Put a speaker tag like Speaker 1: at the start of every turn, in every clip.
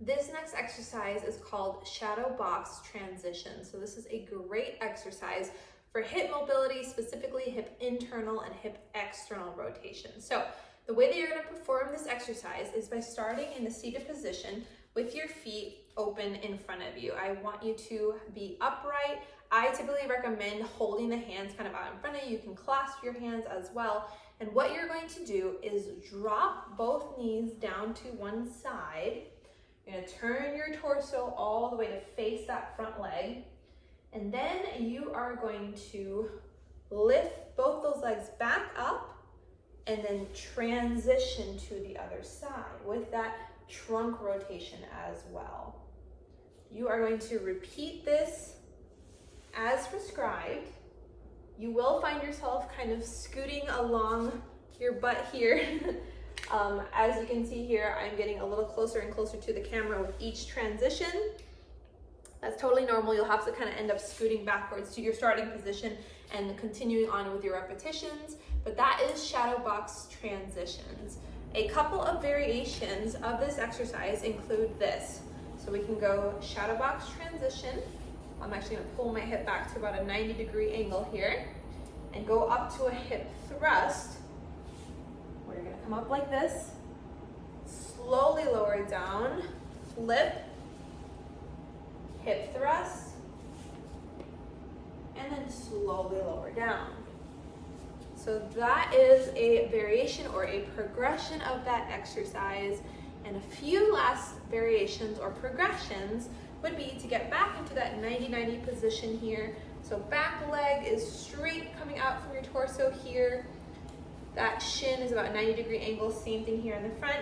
Speaker 1: This next exercise is called ShadowBox Transitions. So this is a great exercise for hip mobility, specifically hip internal and hip external rotation. So the way that you're going to perform this exercise is by starting in the seated position with your feet open in front of you. I want you to be upright. I typically recommend holding the hands kind of out in front of you. You can clasp your hands as well. And what you're going to do is drop both knees down to one side. You're going to turn your torso all the way to face that front leg. And then you are going to lift both those legs back up and then transition to the other side with that trunk rotation as well. You are going to repeat this as prescribed. You will find yourself kind of scooting along your butt here. As you can see here, I'm getting a little closer and closer to the camera with each transition. That's totally normal. You'll have to kind of end up scooting backwards to your starting position and continuing on with your repetitions. But that is ShadowBox Transitions. A couple of variations of this exercise include this. So we can go ShadowBox Transition. I'm actually going to pull my hip back to about a 90-degree angle here and go up to a hip thrust. Where you're going to come up like this, slowly lower it down, flip, hip thrust, and then slowly lower down. So that is a variation or a progression of that exercise. And a few last variations or progressions would be to get back into that 90-90 position here. So back leg is straight coming out from your torso here. That shin is about a 90-degree angle, same thing here in the front.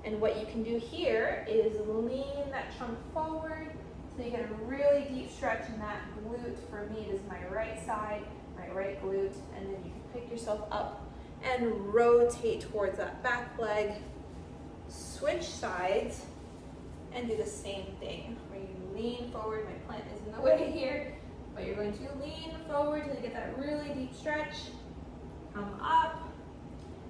Speaker 1: And what you can do here is lean that trunk forward so you get a really deep stretch in that glute. For me, it is my right side, my right glute, and then you can pick yourself up and rotate towards that back leg. Switch sides and do the same thing where you lean forward. My plant is in the way here, but you're going to lean forward till you get that really deep stretch. Come up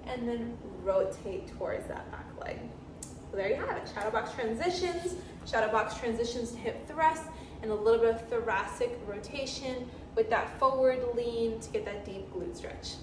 Speaker 1: and then rotate towards that back leg. So there you have it, ShadowBox Transitions to hip thrust, and a little bit of thoracic rotation with that forward lean to get that deep glute stretch.